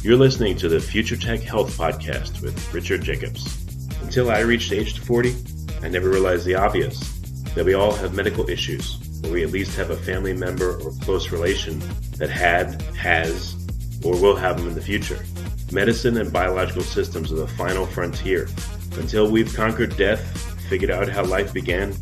You're listening to the Future Tech Health Podcast with Richard Jacobs. Until I reached age 40, I never realized the obvious, that we all have medical issues, or we at least have a family member or close relation that had, has, or will have them in the future. Medicine and biological systems are the final frontier. Until we've conquered death, figured out how life began,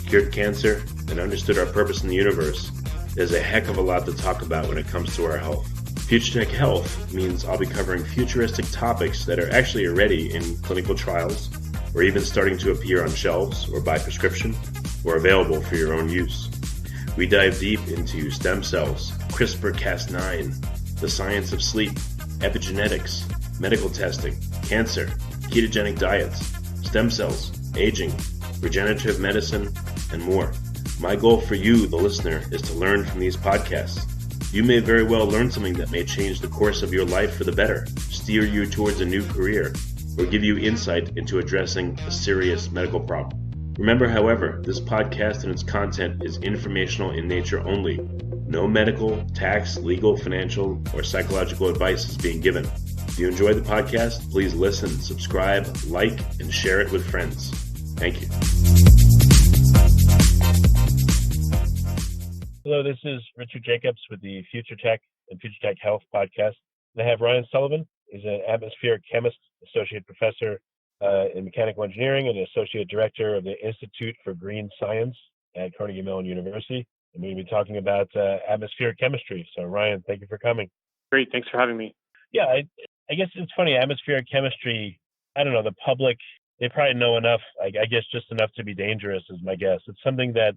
cured cancer, and understood our purpose in the universe, there's a heck of a lot to talk about when it comes to our health. Future Tech Health means I'll be covering futuristic topics that are actually already in clinical trials, or even starting to appear on shelves or by prescription, or available for your own use. We dive deep into stem cells, CRISPR-Cas9, the science of sleep, epigenetics, medical testing, cancer, ketogenic diets, stem cells, aging, regenerative medicine, and more. My goal for you, the listener, is to learn from these podcasts. You may very well learn something that may change the course of your life for the better, steer you towards a new career, or give you insight into addressing a serious medical problem. Remember, however, this podcast and its content is informational in nature only. No medical, tax, legal, financial, or psychological advice is being given. If you enjoy the podcast, please listen, subscribe, like, and share it with friends. Thank you. Hello, this is Richard Jacobs with the Future Tech and Future Tech Health podcast. And I have Ryan Sullivan. He's an atmospheric chemist, associate professor in mechanical engineering, and associate director of the Institute for Green Science at Carnegie Mellon University. And we're going to be talking about atmospheric chemistry. So, Ryan, thank you for coming. Great. Thanks for having me. Yeah, I guess it's funny. Atmospheric chemistry, I don't know, the public, they probably know enough, I guess just enough to be dangerous is my guess. It's something that,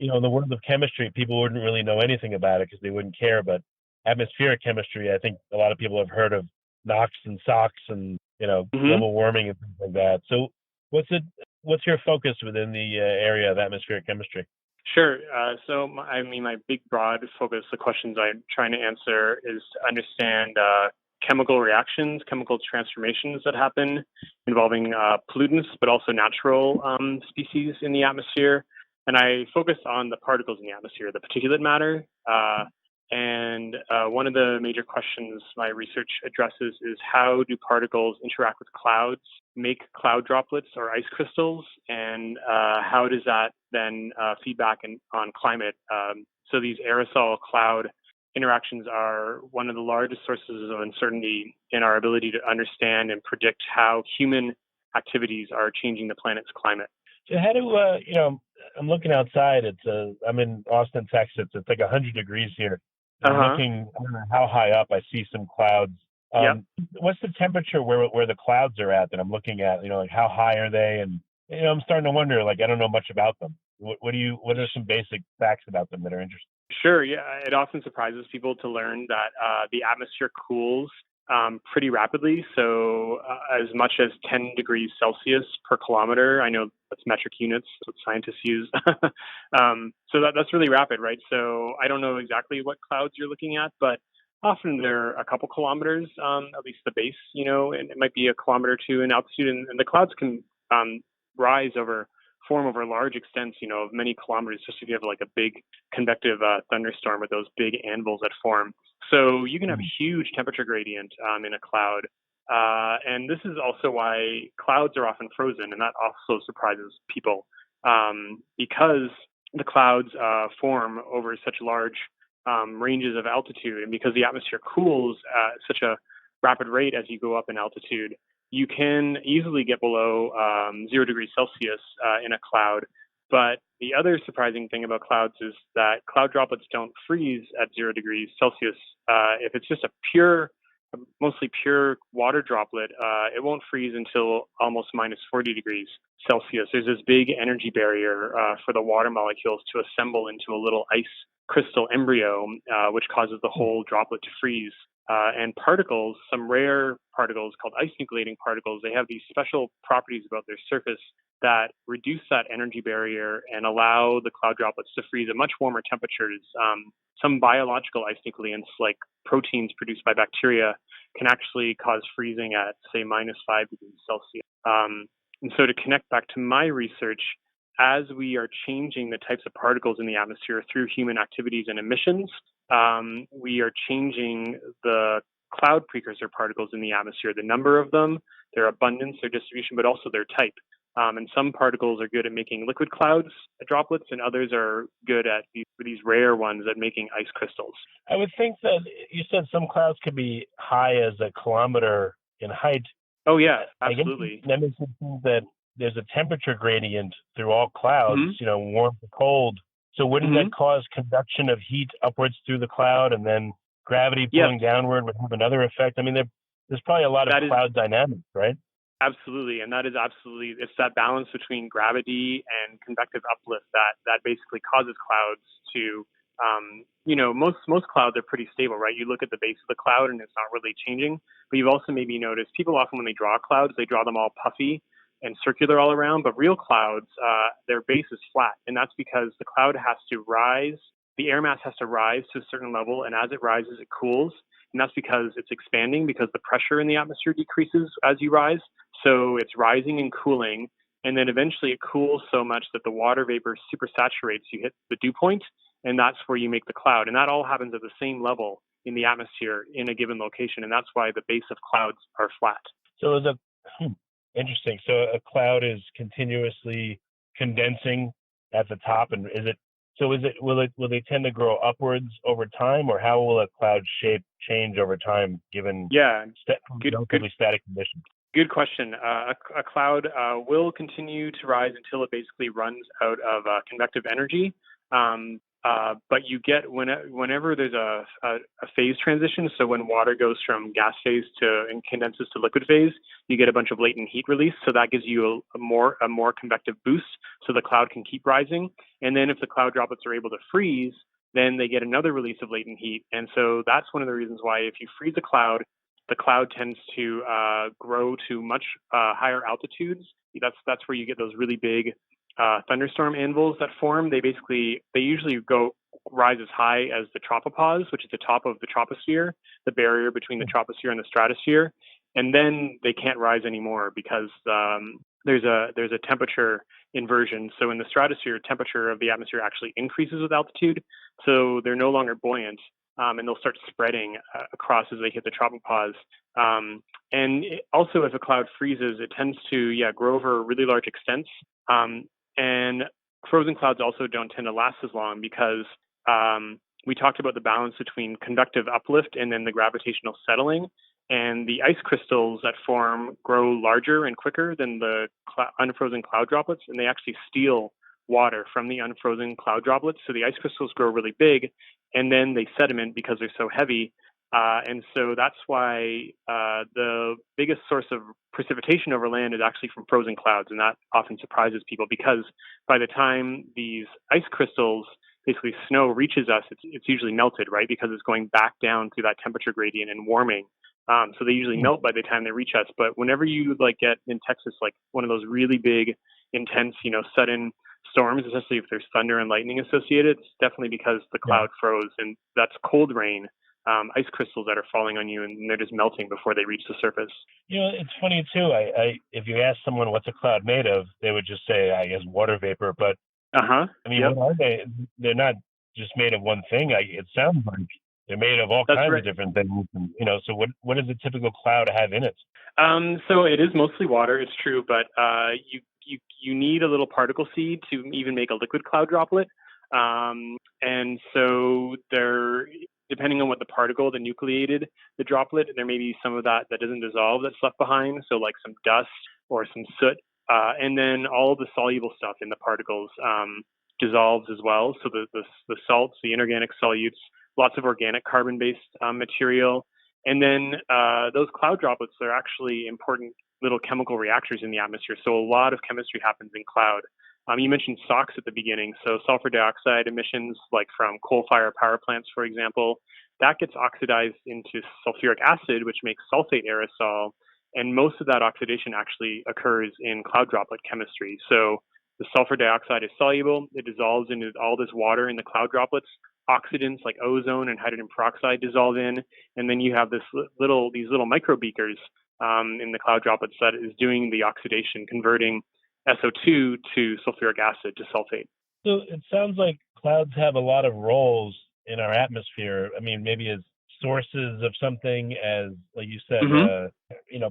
in the world of chemistry, people wouldn't really know anything about it because they wouldn't care. But atmospheric chemistry, I think a lot of people have heard of NOx and SOx and, global warming and things like that. So what's your focus within the area of atmospheric chemistry? Sure. My big, broad focus, the questions I'm trying to answer is to understand chemical reactions, chemical transformations that happen involving pollutants, but also natural species in the atmosphere. And I focus on the particles in the atmosphere, the particulate matter. And one of the major questions my research addresses is how do particles interact with clouds, make cloud droplets or ice crystals, and how does that then feedback on climate? So these aerosol cloud interactions are one of the largest sources of uncertainty in our ability to understand and predict how human activities are changing the planet's climate. So how do, I'm looking outside. I'm in Austin, Texas. It's like 100 degrees here. I'm looking, I don't know how high up, I see some clouds. What's the temperature where the clouds are at that I'm looking at? How high are they? And, I'm starting to wonder, I don't know much about them. What are some basic facts about them that are interesting? Sure. Yeah. It often surprises people to learn that the atmosphere cools pretty rapidly. So as much as 10 degrees Celsius per kilometer. I know that's metric units, that's what scientists use. So that's really rapid, right? So I don't know exactly what clouds you're looking at, but often they're a couple kilometers, at least the base, and it might be a kilometer or two in altitude. And the clouds can form over large extents, of many kilometers, just if you have like a big convective thunderstorm with those big anvils that form. So you can have a huge temperature gradient in a cloud. And this is also why clouds are often frozen, and that also surprises people because the clouds form over such large ranges of altitude, and because the atmosphere cools at such a rapid rate as you go up in altitude, you can easily get below 0 degrees Celsius in a cloud. But the other surprising thing about clouds is that cloud droplets don't freeze at 0 degrees Celsius. If it's just mostly pure water droplet, it won't freeze until almost minus 40 degrees Celsius. There's this big energy barrier for the water molecules to assemble into a little ice crystal embryo, which causes the whole droplet to freeze. And particles, some rare particles called ice nucleating particles, they have these special properties about their surface that reduce that energy barrier and allow the cloud droplets to freeze at much warmer temperatures. Some biological ice nucleants, like proteins produced by bacteria, can actually cause freezing at, say, minus 5 degrees Celsius. And so to connect back to my research, as we are changing the types of particles in the atmosphere through human activities and emissions, we are changing the cloud precursor particles in the atmosphere, the number of them, their abundance, their distribution, but also their type. And some particles are good at making liquid clouds, droplets, and others are good at these rare ones at making ice crystals. I would think that you said some clouds could be high as a kilometer in height. Oh, yeah, absolutely. That makes me think that there's a temperature gradient through all clouds, warm to cold. So wouldn't that cause conduction of heat upwards through the cloud, and then gravity pulling downward would have another effect? I mean, there's probably a lot of cloud dynamics, right? Absolutely, and that is absolutely, it's that balance between gravity and convective uplift that basically causes clouds to, most clouds are pretty stable, right? You look at the base of the cloud and it's not really changing, but you've also maybe noticed people often when they draw clouds, they draw them all puffy and circular all around, but real clouds, their base is flat, and that's because the cloud has to rise, the air mass has to rise to a certain level, and as it rises, it cools, and that's because it's expanding because the pressure in the atmosphere decreases as you rise, so it's rising and cooling, and then eventually it cools so much that the water vapor supersaturates, you hit the dew point, and that's where you make the cloud, and that all happens at the same level in the atmosphere in a given location, and that's why the base of clouds are flat. So interesting. So a cloud is continuously condensing at the top, and will they tend to grow upwards over time, or how will a cloud shape change over time given relatively static conditions? Good question. A cloud will continue to rise until it basically runs out of convective energy. But you get whenever there's a phase transition, so when water goes from gas phase and condenses to liquid phase, you get a bunch of latent heat release. So that gives you a more convective boost, so the cloud can keep rising. And then if the cloud droplets are able to freeze, then they get another release of latent heat. And so that's one of the reasons why if you freeze a cloud, the cloud tends to grow to much higher altitudes. That's where you get those really big thunderstorm anvils that form. They usually rise as high as the tropopause, which is the top of the troposphere, the barrier between the troposphere and the stratosphere, and then they can't rise anymore because there's a temperature inversion. So in the stratosphere, temperature of the atmosphere actually increases with altitude, so they're no longer buoyant, and they'll start spreading across as they hit the tropopause. And also, if a cloud freezes, it tends to grow over really large extents. And frozen clouds also don't tend to last as long because we talked about the balance between convective uplift and then the gravitational settling. And the ice crystals that form grow larger and quicker than the unfrozen cloud droplets, and they actually steal water from the unfrozen cloud droplets. So the ice crystals grow really big, and then they sediment because they're so heavy. And so that's why the biggest source of precipitation over land is actually from frozen clouds. And that often surprises people because by the time these ice crystals, basically snow, reaches us, it's usually melted, right? Because it's going back down through that temperature gradient and warming. So they usually melt by the time they reach us. But whenever you get in Texas, one of those really big, intense, sudden storms, especially if there's thunder and lightning associated, it's definitely because the cloud froze, and that's cold rain. Ice crystals that are falling on you, and they're just melting before they reach the surface. It's funny too. If you ask someone what's a cloud made of, they would just say, I guess, water vapor. But what are they? They're not just made of one thing. It sounds like they're made of all kinds of different things. And, so what does a typical cloud have in it? So it is mostly water. It's true, but you need a little particle seed to even make a liquid cloud droplet. And so depending on what the particle, the nucleated, the droplet, there may be some of that doesn't dissolve that's left behind. So like some dust or some soot. And then all the soluble stuff in the particles dissolves as well. So the salts, the inorganic solutes, lots of organic carbon-based material. And then those cloud droplets are actually important little chemical reactors in the atmosphere. So a lot of chemistry happens in cloud. You mentioned SOx at the beginning. So sulfur dioxide emissions, like from coal-fired power plants, for example, that gets oxidized into sulfuric acid, which makes sulfate aerosol. And most of that oxidation actually occurs in cloud droplet chemistry. So the sulfur dioxide is soluble. It dissolves into all this water in the cloud droplets. Oxidants like ozone and hydrogen peroxide dissolve in. And then you have these little microbeakers in the cloud droplets that is doing the oxidation, converting SO2 to sulfuric acid to sulfate. So it sounds like clouds have a lot of roles in our atmosphere. I mean, maybe as sources of something, as like you said,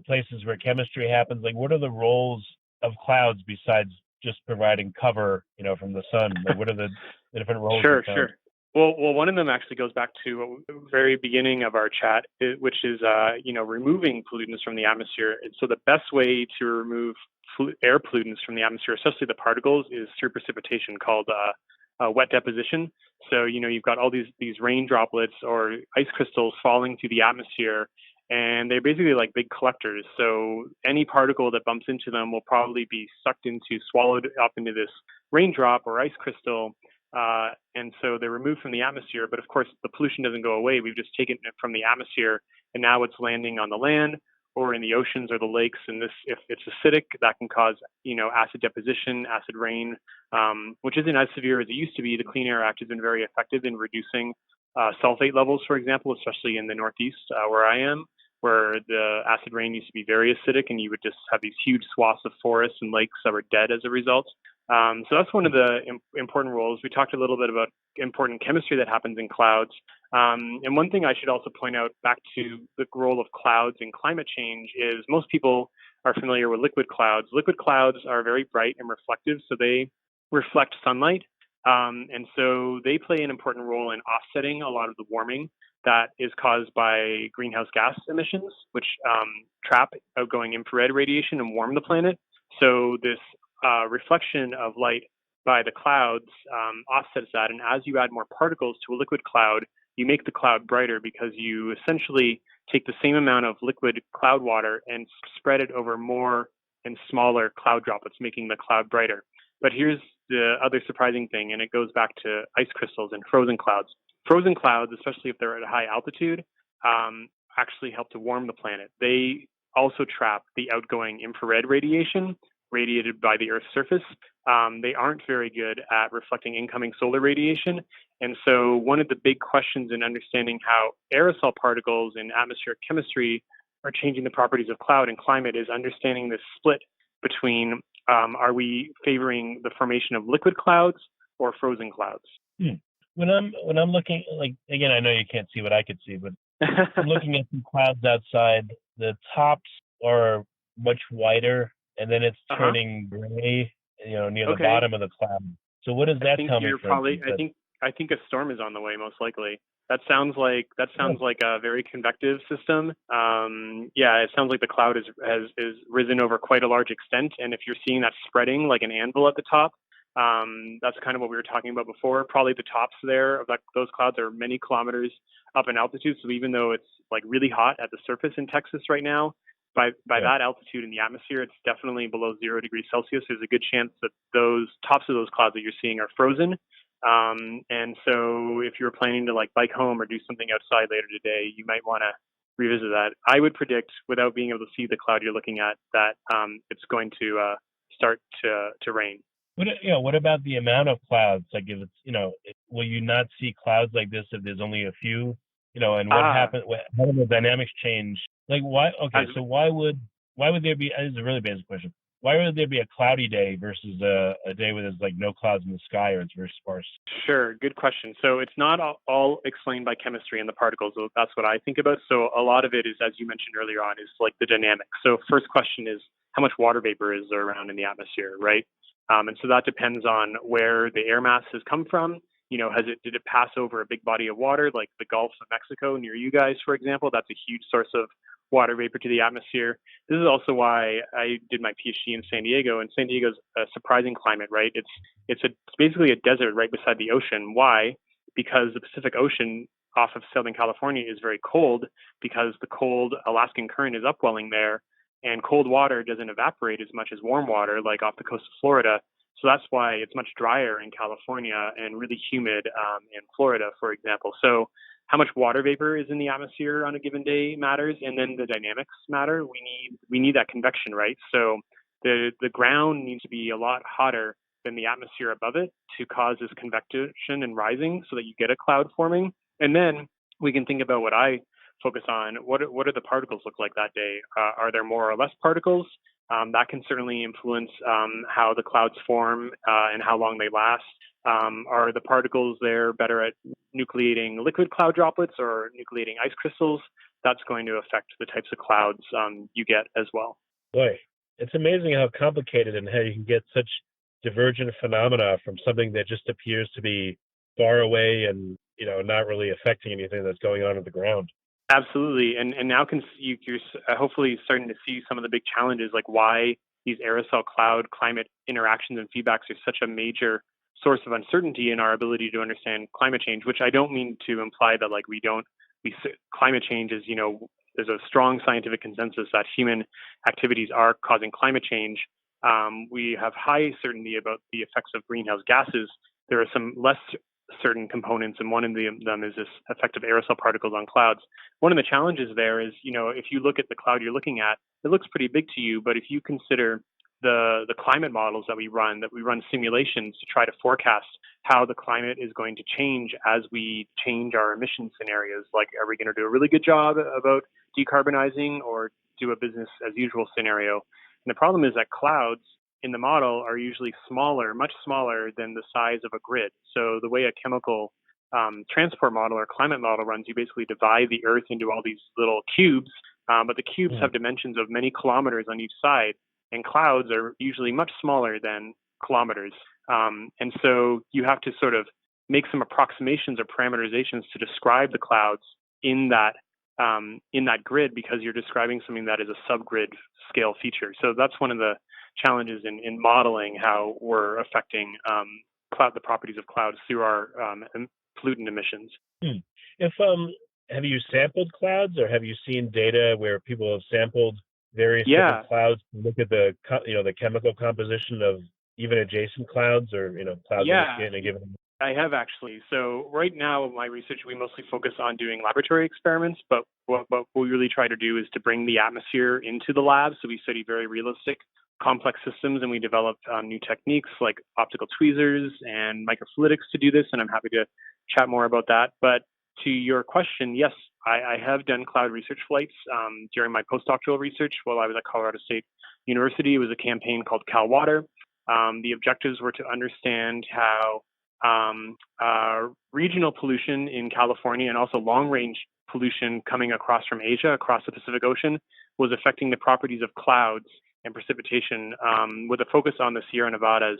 places where chemistry happens? Like, what are the roles of clouds besides just providing cover, from the sun? Like, what are the different roles? Sure. Well, one of them actually goes back to the very beginning of our chat, which is, removing pollutants from the atmosphere. And so the best way to remove air pollutants from the atmosphere, especially the particles, is through precipitation called wet deposition. So, you've got all these rain droplets or ice crystals falling through the atmosphere, and they're basically like big collectors. So any particle that bumps into them will probably be swallowed up into this raindrop or ice crystal. And so they're removed from the atmosphere, but of course the pollution doesn't go away. We've just taken it from the atmosphere, and now it's landing on the land or in the oceans or the lakes. And this, if it's acidic, that can cause, acid deposition, acid rain, which isn't as severe as it used to be. The Clean Air Act has been very effective in reducing sulfate levels, for example, especially in the Northeast where I am, where the acid rain used to be very acidic, and you would just have these huge swaths of forests and lakes that were dead as a result. So that's one of the important roles. We talked a little bit about important chemistry that happens in clouds. And one thing I should also point out back to the role of clouds in climate change is most people are familiar with liquid clouds. Liquid clouds are very bright and reflective, so they reflect sunlight. And so they play an important role in offsetting a lot of the warming that is caused by greenhouse gas emissions, which trap outgoing infrared radiation and warm the planet. So this reflection of light by the clouds offsets that. And as you add more particles to a liquid cloud, you make the cloud brighter because you essentially take the same amount of liquid cloud water and spread it over more and smaller cloud droplets, making the cloud brighter. But here's the other surprising thing, and it goes back to ice crystals and frozen clouds. Frozen clouds, especially if they're at a high altitude, actually help to warm the planet. They also trap the outgoing infrared radiation radiated by the Earth's surface. They aren't very good at reflecting incoming solar radiation. And so one of the big questions in understanding how aerosol particles in atmospheric chemistry are changing the properties of cloud and climate is understanding this split between are we favoring the formation of liquid clouds or frozen clouds? When I'm looking, like, again, I know you can't see what I could see, but I'm looking at some clouds outside. The tops are much whiter, and then it's turning gray, near the bottom of the cloud. So what does that tell me? I think a storm is on the way, most likely. That sounds like a very convective system. It sounds like the cloud has risen over quite a large extent, and if you're seeing that spreading like an anvil at the top, that's kind of what we were talking about before. Probably the tops there of those clouds are many kilometers up in altitude. So even though it's like really hot at the surface in Texas right now, by that altitude in the atmosphere, it's definitely below 0 degrees Celsius. There's a good chance that those tops of those clouds that you're seeing are frozen. And so if you're planning to like bike home or do something outside later today, you might want to revisit that. I would predict, without being able to see the cloud you're looking at, that it's going to start to rain. What about the amount of clouds? Like, if it's, will you not see clouds like this if there's only a few? And what happens? How do the dynamics change? Like, why? Okay, so why would there be? This is a really basic question. Why would there be a cloudy day versus a day where there's like no clouds in the sky or it's very sparse? Sure, good question. So it's not all explained by chemistry and the particles. So that's what I think about. So a lot of it is, as you mentioned earlier on, is like the dynamics. So first question is, how much water vapor is there around in the atmosphere, right? And so that depends on where the air mass has come from. Did it pass over a big body of water, like the Gulf of Mexico near you guys, for example? That's a huge source of water vapor to the atmosphere. This is also why I did my Ph.D. in San Diego, and San Diego's a surprising climate, right? It's basically a desert right beside the ocean. Why? Because the Pacific Ocean off of Southern California is very cold, because the cold Alaskan current is upwelling there, and cold water doesn't evaporate as much as warm water, like off the coast of Florida. So that's why it's much drier in California and really humid in Florida, for example. So how much water vapor is in the atmosphere on a given day matters, and then the dynamics matter. We need that convection, right? So the ground needs to be a lot hotter than the atmosphere above it to cause this convection and rising, so that you get a cloud forming. And then we can think about what I focus on. What do the particles look like that day? Are there more or less particles? That can certainly influence how the clouds form and how long they last. Are the particles there better at nucleating liquid cloud droplets or nucleating ice crystals? That's going to affect the types of clouds you get as well. Boy, it's amazing how complicated and how you can get such divergent phenomena from something that just appears to be far away and not really affecting anything that's going on the ground. Absolutely, and now you're hopefully starting to see some of the big challenges, like why these aerosol cloud climate interactions and feedbacks are such a major source of uncertainty in our ability to understand climate change. Which I don't mean to imply that like climate change is there's a strong scientific consensus that human activities are causing climate change. We have high certainty about the effects of greenhouse gases. There are some less certain components, and one of them is this effect of aerosol particles on clouds. One of the challenges there is, if you look at the cloud you're looking at, it looks pretty big to you, but if you consider the climate models that we run simulations to try to forecast how the climate is going to change as we change our emission scenarios, like are we going to do a really good job about decarbonizing or do a business as usual scenario? And the problem is that clouds in the model are usually smaller, much smaller than the size of a grid. So the way a chemical transport model or climate model runs, you basically divide the Earth into all these little cubes, but the cubes have dimensions of many kilometers on each side, and clouds are usually much smaller than kilometers. And so you have to sort of make some approximations or parameterizations to describe the clouds in that grid, because you're describing something that is a subgrid scale feature. So that's one of the challenges in modeling how we're affecting the properties of clouds through our pollutant emissions. Have you sampled clouds, or have you seen data where people have sampled various different clouds to look at the chemical composition of even adjacent clouds or clouds in a given? I have actually. So right now, in my research, we mostly focus on doing laboratory experiments, but what we really try to do is to bring the atmosphere into the lab. So we study very realistic, complex systems, and we develop new techniques like optical tweezers and microfluidics to do this, and I'm happy to chat more about that. But to your question, yes, I have done cloud research flights during my postdoctoral research while I was at Colorado State University. It was a campaign called Cal Water. The objectives were to understand how regional pollution in California and also long-range pollution coming across from Asia, across the Pacific Ocean, was affecting the properties of clouds and precipitation, with a focus on the Sierra Nevadas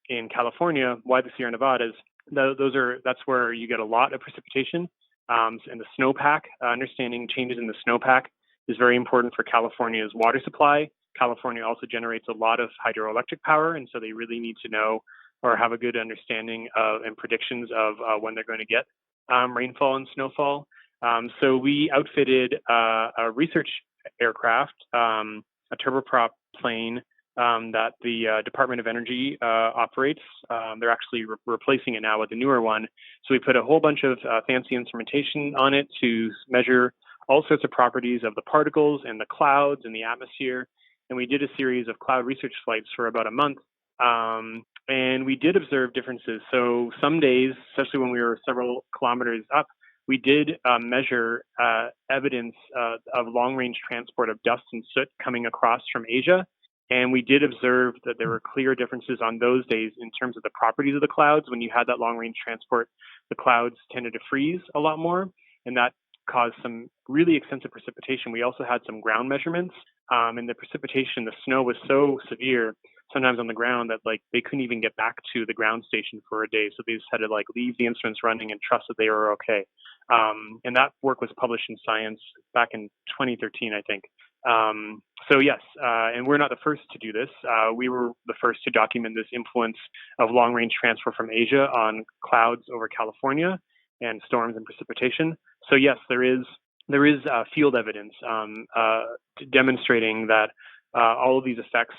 in California. Why the Sierra Nevadas? That's where you get a lot of precipitation, and the snowpack. Understanding changes in the snowpack is very important for California's water supply. California also generates a lot of hydroelectric power, and so they really need to know or have a good understanding of and predictions of when they're going to get rainfall and snowfall. So we outfitted a research aircraft, a turboprop plane that the Department of Energy operates. They're actually replacing it now with a newer one. So we put a whole bunch of fancy instrumentation on it to measure all sorts of properties of the particles and the clouds and the atmosphere. And we did a series of cloud research flights for about a month. And we did observe differences. So some days, especially when we were several kilometers up, we did measure evidence of long-range transport of dust and soot coming across from Asia. And we did observe that there were clear differences on those days in terms of the properties of the clouds. When you had that long-range transport, the clouds tended to freeze a lot more, and that caused some really extensive precipitation. We also had some ground measurements, and the precipitation, the snow was so severe sometimes on the ground that they couldn't even get back to the ground station for a day. So they just had to leave the instruments running and trust that they were okay. And that work was published in Science back in 2013, I think. So yes, and we're not the first to do this. We were the first to document this influence of long-range transfer from Asia on clouds over California and storms and precipitation. So yes, there is field evidence demonstrating that all of these effects,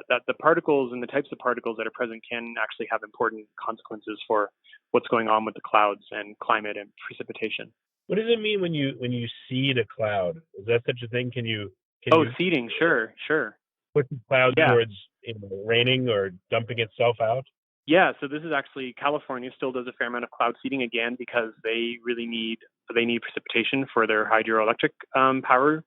that the particles and the types of particles that are present can actually have important consequences for what's going on with the clouds and climate and precipitation. What does it mean when you seed a cloud? Is that such a thing? Seeding, sure. Put the cloud towards raining or dumping itself out? Yeah, so this is actually, California still does a fair amount of cloud seeding, again, because they really need precipitation for their hydroelectric power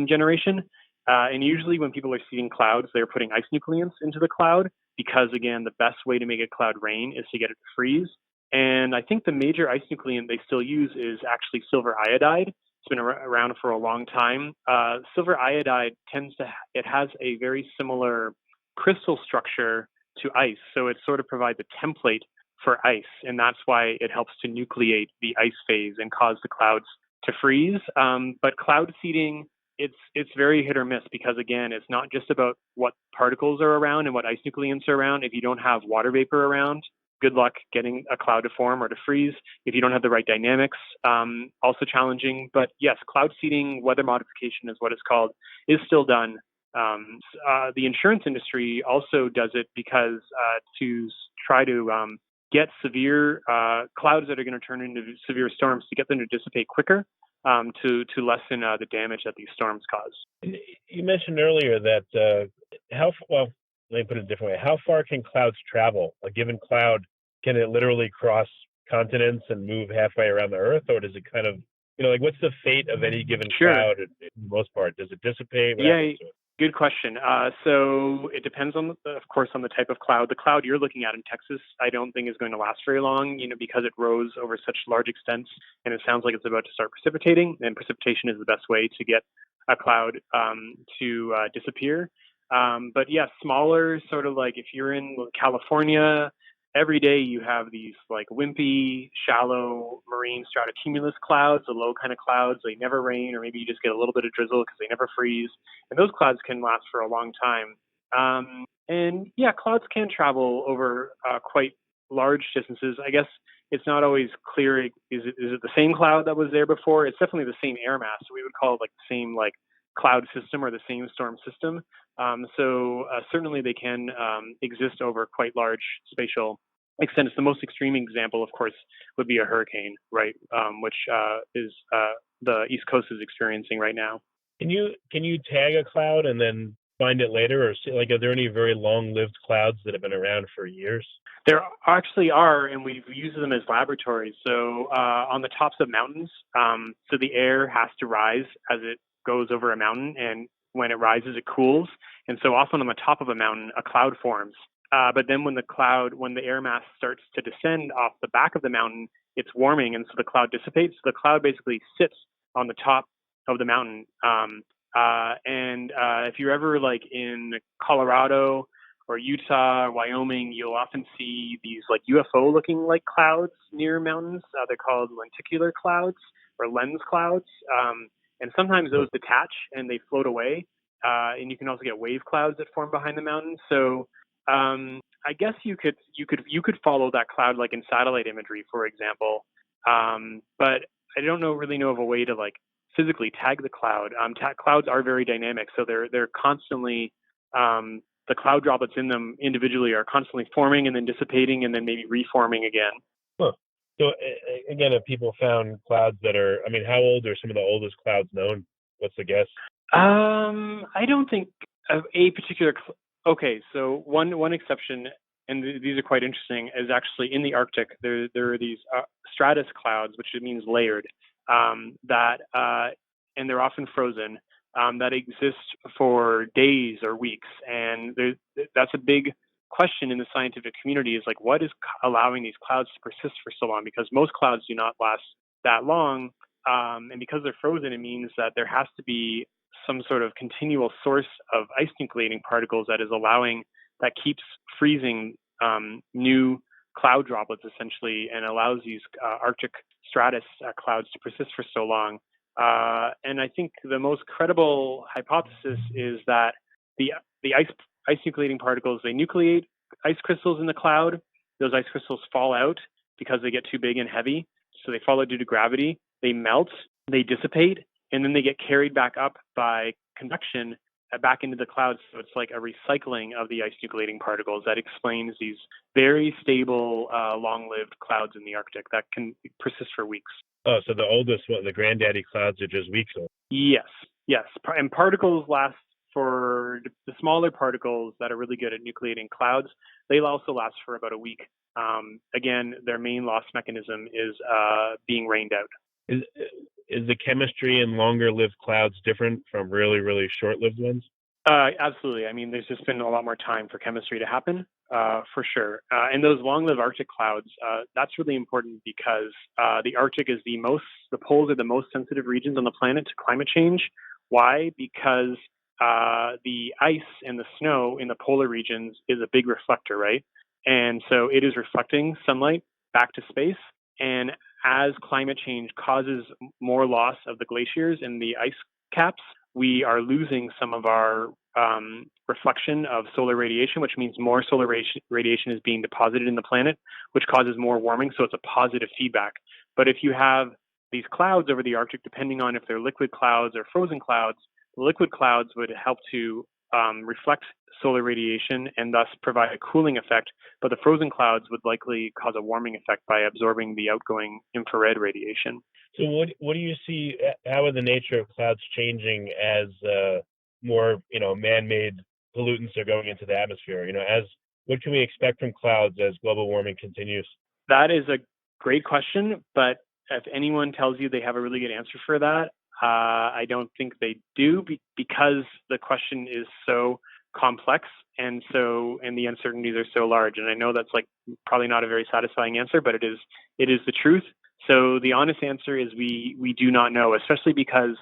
generation. And usually when people are seeding clouds, they're putting ice nucleants into the cloud. because, again, the best way to make a cloud rain is to get it to freeze. And I think the major ice nucleant they still use is actually silver iodide. It's been around for a long time. Silver iodide it has a very similar crystal structure to ice. So it sort of provides a template for ice. And that's why it helps to nucleate the ice phase and cause the clouds to freeze. But cloud seeding, it's very hit or miss because, again, it's not just about what particles are around and what ice nucleants are around. If you don't have water vapor around, good luck getting a cloud to form or to freeze. If you don't have the right dynamics, also challenging. But yes, cloud seeding, weather modification is what it's called, is still done. The insurance industry also does it because to try to get severe clouds that are going to turn into severe storms, to get them to dissipate quicker, to lessen the damage that these storms cause. You mentioned earlier that let me put it a different way. How far can clouds travel? A given cloud, can it literally cross continents and move halfway around the Earth, or does it kind of, what's the fate of any given cloud for the most part? Does it dissipate? What happens to it? Good question. So it depends on, of course, on the type of cloud. The cloud you're looking at in Texas, I don't think is going to last very long, because it rose over such large extents, and it sounds like it's about to start precipitating. And precipitation is the best way to get a cloud to disappear. But yeah, smaller, sort of like if you're in California, every day you have these like wimpy, shallow marine stratocumulus clouds, the low kind of clouds. They never rain, or maybe you just get a little bit of drizzle because they never freeze. And those clouds can last for a long time. And yeah, clouds can travel over quite large distances. I guess it's not always clear. Is it the same cloud that was there before? It's definitely the same air mass. So we would call it like the same like cloud system or the same storm system. So certainly they can exist over quite large spatial extents. The most extreme example, of course, would be a hurricane, right? Which is the East Coast is experiencing right now. Can you tag a cloud and then find it later, or are there any very long-lived clouds that have been around for years? There actually are, and we've used them as laboratories. So on the tops of mountains, so the air has to rise as it goes over a mountain, and when it rises, it cools. And so often on the top of a mountain, a cloud forms. But then when the air mass starts to descend off the back of the mountain, it's warming, and so the cloud dissipates. So the cloud basically sits on the top of the mountain. And if you're ever like in Colorado or Utah or Wyoming, you'll often see these like UFO-looking like clouds near mountains. They're called lenticular clouds or lens clouds. And sometimes those detach and they float away. And you can also get wave clouds that form behind the mountain. So I guess you could follow that cloud like in satellite imagery, for example. But I don't really know of a way to like physically tag the cloud. Clouds are very dynamic, so they're constantly the cloud droplets in them individually are constantly forming and then dissipating and then maybe reforming again. Huh. So again, if people found clouds that are, how old are some of the oldest clouds known? What's the guess? I don't think of a particular. Okay, so one exception, and these are quite interesting, is actually in the Arctic. There are these stratus clouds, which means layered, and they're often frozen, that exist for days or weeks. And that's a big question in the scientific community, is like, what is allowing these clouds to persist for so long? Because most clouds do not last that long. And because they're frozen, it means that there has to be some sort of continual source of ice nucleating particles that keeps freezing new cloud droplets essentially, and allows these Arctic stratus clouds to persist for so long. And I think the most credible hypothesis is that the ice nucleating particles, they nucleate ice crystals in the cloud. Those ice crystals fall out because they get too big and heavy. So they fall out due to gravity. They melt, they dissipate, and then they get carried back up by convection back into the clouds. So it's like a recycling of the ice nucleating particles that explains these very stable, long-lived clouds in the Arctic that can persist for weeks. Oh, so the oldest one, the granddaddy clouds, are just weeks old. Yes. And particles last for the smaller particles that are really good at nucleating clouds. They'll also last for about a week. Again, their main loss mechanism is being rained out. Is the chemistry in longer-lived clouds different from really, really short-lived ones? Absolutely. I mean, there's just been a lot more time for chemistry to happen, for sure. And those long-lived Arctic clouds, that's really important because the Arctic is the poles are the most sensitive regions on the planet to climate change. Why? Because the ice and the snow in the polar regions is a big reflector, right? And so it is reflecting sunlight back to space. And as climate change causes more loss of the glaciers and the ice caps, we are losing some of our reflection of solar radiation, which means more solar radiation is being deposited in the planet, which causes more warming. So it's a positive feedback. But if you have these clouds over the Arctic, depending on if they're liquid clouds or frozen clouds, the liquid clouds would help to reflect solar radiation and thus provide a cooling effect, but the frozen clouds would likely cause a warming effect by absorbing the outgoing infrared radiation. So what do you see? How are the nature of clouds changing as more man-made pollutants are going into the atmosphere? What can we expect from clouds as global warming continues? That is a great question, but if anyone tells you they have a really good answer for that, I don't think they do because the question is so complex and the uncertainties are so large. And I know that's probably not a very satisfying answer, but it is the truth. So the honest answer is we do not know, especially because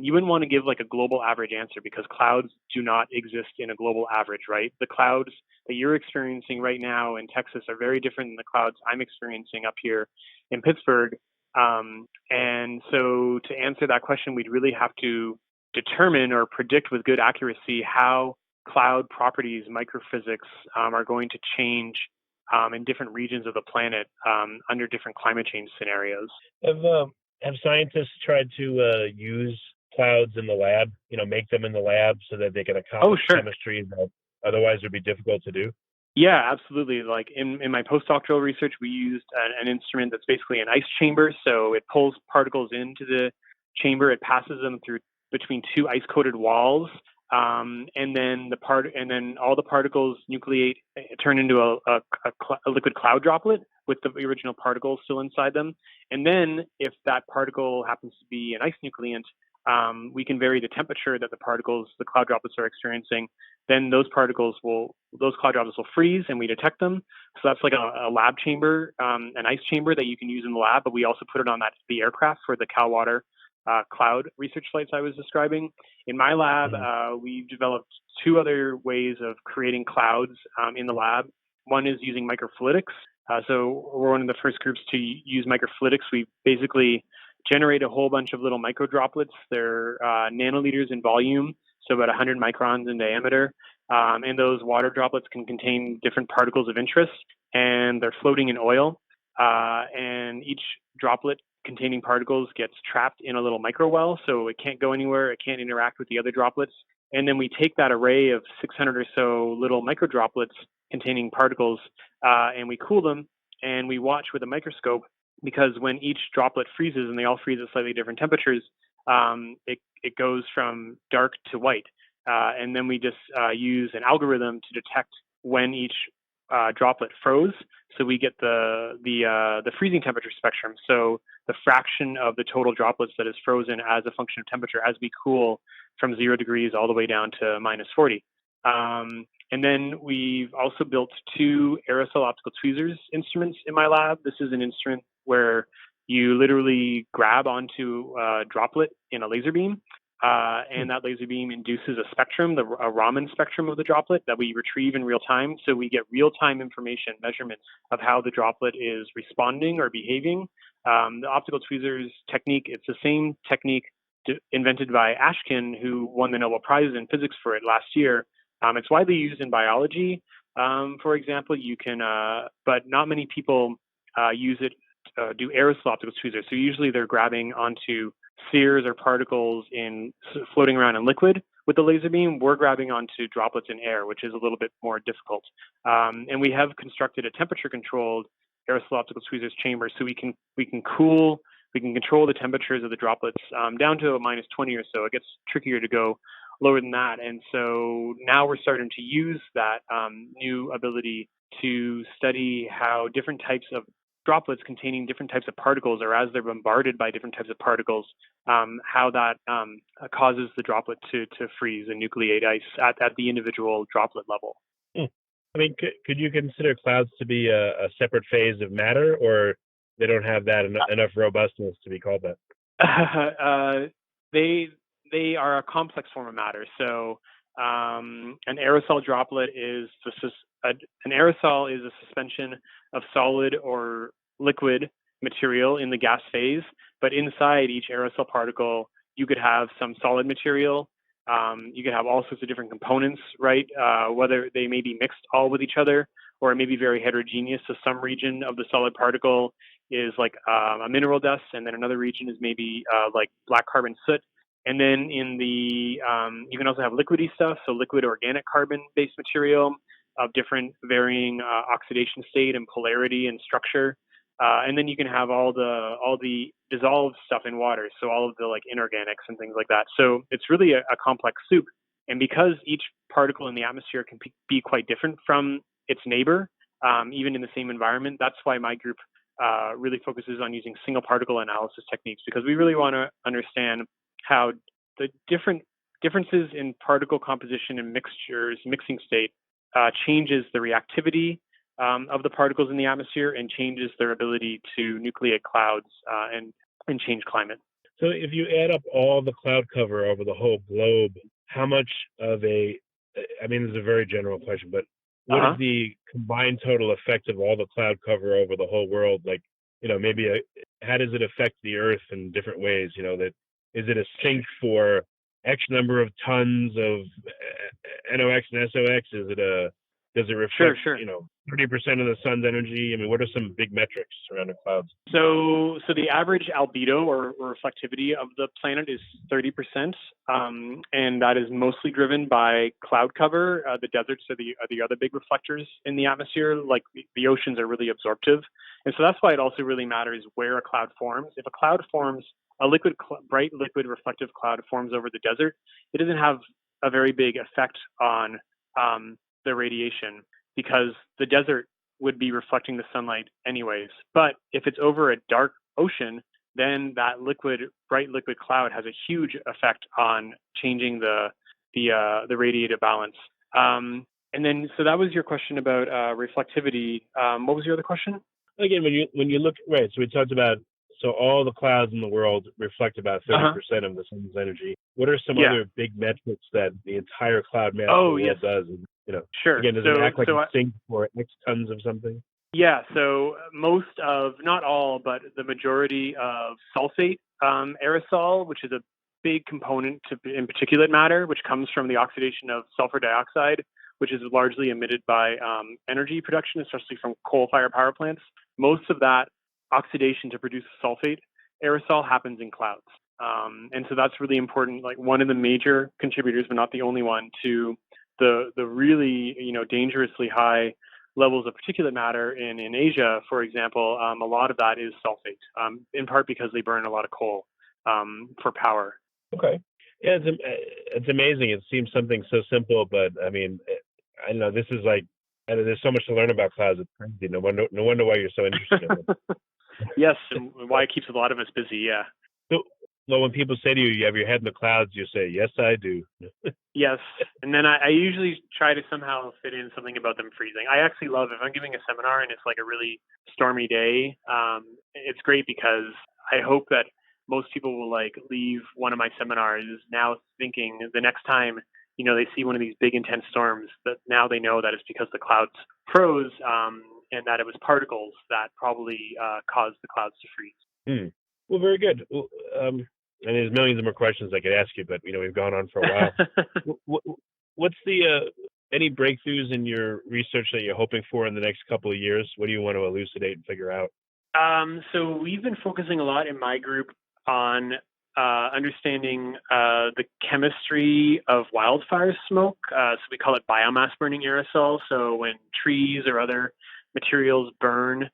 you wouldn't want to give a global average answer because clouds do not exist in a global average, right? The clouds that you're experiencing right now in Texas are very different than the clouds I'm experiencing up here in Pittsburgh. And so to answer that question, we'd really have to determine or predict with good accuracy how cloud properties, microphysics, are going to change in different regions of the planet under different climate change scenarios. Have scientists tried to use clouds in the lab, make them in the lab so that they can accomplish chemistry that otherwise would be difficult to do? Yeah, absolutely. In my postdoctoral research, we used an instrument that's basically an ice chamber. So it pulls particles into the chamber. It passes them through between two ice-coated walls, and then all the particles nucleate, turn into a liquid cloud droplet with the original particles still inside them. And then, if that particle happens to be an ice nucleant, we can vary the temperature that the cloud droplets are experiencing. Then those cloud droplets will freeze and we detect them. So that's like a lab chamber, an ice chamber that you can use in the lab, but we also put it on the aircraft for the CalWater cloud research flights I was describing. In my lab, we've developed two other ways of creating clouds in the lab. One is using microfluidics. So we're one of the first groups to use microfluidics. We basically generate a whole bunch of little micro droplets. They're nanoliters in volume, so about 100 microns in diameter. And those water droplets can contain different particles of interest, and they're floating in oil. And each droplet containing particles gets trapped in a little micro well, so it can't go anywhere. It can't interact with the other droplets. And then we take that array of 600 or so little micro droplets containing particles, and we cool them, and we watch with a microscope, because when each droplet freezes, and they all freeze at slightly different temperatures, it goes from dark to white. And then we just use an algorithm to detect when each droplet froze, so we get the freezing temperature spectrum. So the fraction of the total droplets that is frozen as a function of temperature as we cool from 0 degrees all the way down to minus 40. And then we've also built two Aerosol optical tweezers instruments in my lab. This is an instrument where you literally grab onto a droplet in a laser beam, and that laser beam induces a spectrum, a Raman spectrum of the droplet that we retrieve in real time. So we get real-time information, measurements of how the droplet is responding or behaving. The optical tweezers technique, it's the same technique invented by Ashkin, who won the Nobel Prize in physics for it last year. It's widely used in biology, for example. You can, but not many people use it, do aerosol optical tweezers. So usually they're grabbing onto spheres or particles floating around in liquid with the laser beam. We're grabbing onto droplets in air, which is a little bit more difficult. And we have constructed a temperature-controlled aerosol optical tweezers chamber, so we can control the temperatures of the droplets down to a minus 20 or so. It gets trickier to go lower than that. And so now we're starting to use that new ability to study how different types of droplets containing different types of particles, or as they're bombarded by different types of particles, how that causes the droplet to freeze and nucleate ice at the individual droplet level. I mean, could you consider clouds to be a separate phase of matter, or they don't have that enough robustness to be called that? They are a complex form of matter. So an aerosol droplet is an aerosol is a suspension of solid or liquid material in the gas phase, but inside each aerosol particle, you could have some solid material. You could have all sorts of different components, right? Whether they may be mixed all with each other, or it may be very heterogeneous. So some region of the solid particle is like a mineral dust, and then another region is maybe like black carbon soot. And then in the, you can also have liquidy stuff, so liquid organic carbon-based material of different varying oxidation state and polarity and structure. And then you can have all the dissolved stuff in water, so all of the like inorganics and things like that. So it's really a complex soup. And because each particle in the atmosphere can be quite different from its neighbor, even in the same environment, that's why my group really focuses on using single particle analysis techniques, because we really want to understand how the differences in particle composition and mixing state changes the reactivity of the particles in the atmosphere and changes their ability to nucleate clouds and change climate. So if you add up all the cloud cover over the whole globe, how much of this is a very general question, but what is the combined total effect of all the cloud cover over the whole world? Like, how does it affect the Earth in different ways? Is it a sink for X number of tons of NOx and SOx? Does it reflect, 30% of the sun's energy? I mean, what are some big metrics surrounding clouds? So the average albedo or reflectivity of the planet is 30%, and that is mostly driven by cloud cover. The deserts are the other big reflectors in the atmosphere. Like the oceans are really absorptive, and so that's why it also really matters where a cloud forms. If a cloud forms, a bright liquid reflective cloud forms over the desert, it doesn't have a very big effect on the radiation, because the desert would be reflecting the sunlight anyways. But if it's over a dark ocean, then that bright liquid cloud has a huge effect on changing the radiative balance. And then, so that was your question about reflectivity. What was your other question? Again, when you look, right, so we talked about, so all the clouds in the world reflect about 30% of the sun's energy. What are some other big metrics that the entire cloud mass does? Sure. Again, does it act like a sink for X tons of something? Yeah, so not all, but the majority of sulfate aerosol, which is a big component in particulate matter, which comes from the oxidation of sulfur dioxide, which is largely emitted by energy production, especially from coal-fired power plants. Most of that oxidation to produce sulfate aerosol happens in clouds. And so that's really important, like one of the major contributors, but not the only one, to the really, dangerously high levels of particulate matter in Asia, for example. A lot of that is sulfate, in part because they burn a lot of coal for power. Okay. Yeah, it's amazing. It seems something so simple, but I mean, I know this is like, there's so much to learn about clouds. It's crazy. No wonder why you're so interested in it. Yes, and why it keeps a lot of us busy, yeah. So, well, when people say to you, you have your head in the clouds, you say, yes, I do. Yes, and then I usually try to somehow fit in something about them freezing. I actually love, if I'm giving a seminar and it's like a really stormy day, it's great because I hope that most people will leave one of my seminars now thinking the next time they see one of these big intense storms, that now they know that it's because the clouds froze and that it was particles that probably caused the clouds to freeze. Well, very good. And there's millions of more questions I could ask you, but we've gone on for a while. What's any breakthroughs in your research that you're hoping for in the next couple of years? What do you want to elucidate and figure out? So we've been focusing a lot in my group on understanding the chemistry of wildfire smoke. So we call it biomass burning aerosol. So when trees or other materials burn,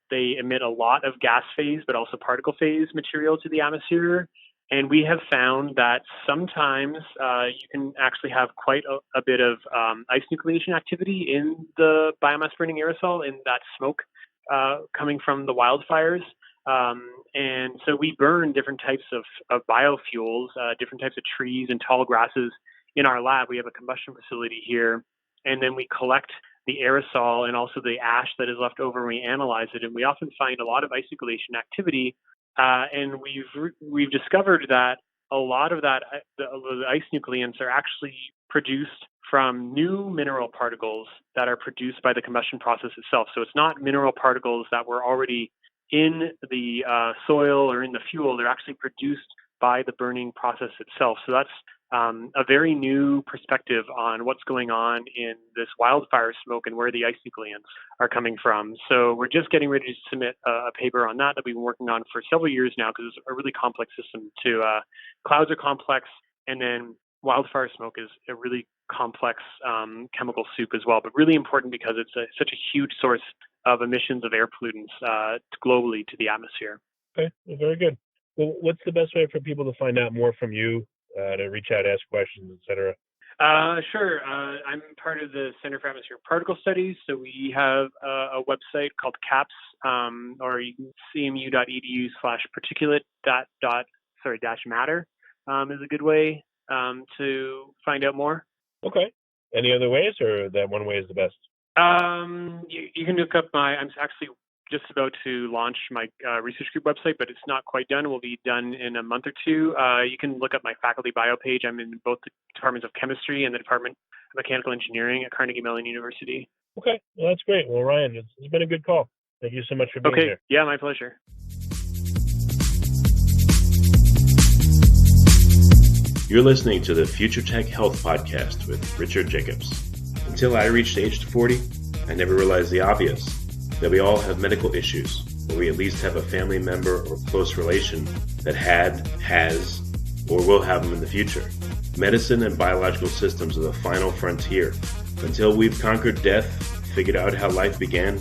they emit a lot of gas phase, but also particle phase material to the atmosphere. And we have found that sometimes you can actually have quite a bit of ice nucleation activity in the biomass burning aerosol, in that smoke coming from the wildfires. And so we burn different types of biofuels, different types of trees and tall grasses in our lab. We have a combustion facility here, and then we collect the aerosol and also the ash that is left over when we analyze it. And we often find a lot of isoochelation activity. And we've discovered that a lot of that, the ice nucleants are actually produced from new mineral particles that are produced by the combustion process itself. So it's not mineral particles that were already in the soil or in the fuel. They're actually produced by the burning process itself. So that's a very new perspective on what's going on in this wildfire smoke and where the ice nucleants are coming from. So we're just getting ready to submit a paper on that we've been working on for several years now, because it's a really complex system. Clouds are complex, and then wildfire smoke is a really complex chemical soup as well, but really important because it's such a huge source of emissions of air pollutants globally to the atmosphere. Okay, well, very good. Well, what's the best way for people to find out more from you, to reach out, ask questions, etc.? Sure. I'm part of the Center for Atmospheric Particle Studies. So we have a website called CAPS, or you can cmu.edu/particulate-matter is a good way to find out more. Okay. Any other ways, or that one way is the best? You can look up I'm actually just about to launch my research group website, but it's not quite done. It will be done in a month or two. You can look up my faculty bio page. I'm in both the departments of chemistry and the Department of Mechanical Engineering at Carnegie Mellon University. Okay, well, that's great. Well, Ryan, it's been a good call. Thank you so much for being here. Yeah, my pleasure. You're listening to the Future Tech Health Podcast with Richard Jacobs. Until I reached age 40, I never realized the obvious, that we all have medical issues, or we at least have a family member or close relation that has, or will have them in the future. Medicine and biological systems are the final frontier. Until we've conquered death, figured out how life began,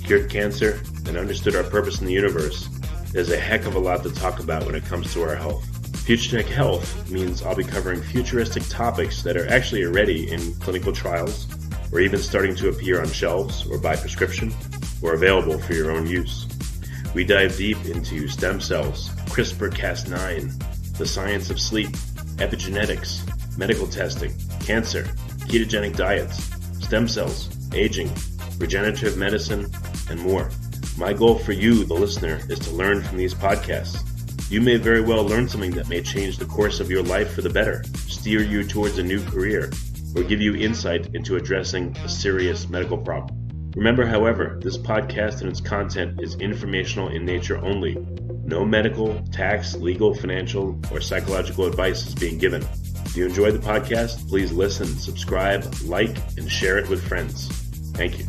cured cancer, and understood our purpose in the universe, there's a heck of a lot to talk about when it comes to our health. Future Tech Health means I'll be covering futuristic topics that are actually already in clinical trials, or even starting to appear on shelves or by prescription, or available for your own use. We dive deep into stem cells, CRISPR-Cas9, the science of sleep, epigenetics, medical testing, cancer, ketogenic diets, stem cells, aging, regenerative medicine, and more. My goal for you, the listener, is to learn from these podcasts. You may very well learn something that may change the course of your life for the better, steer you towards a new career, or give you insight into addressing a serious medical problem. Remember, however, this podcast and its content is informational in nature only. No medical, tax, legal, financial, or psychological advice is being given. If you enjoyed the podcast, please listen, subscribe, like, and share it with friends. Thank you.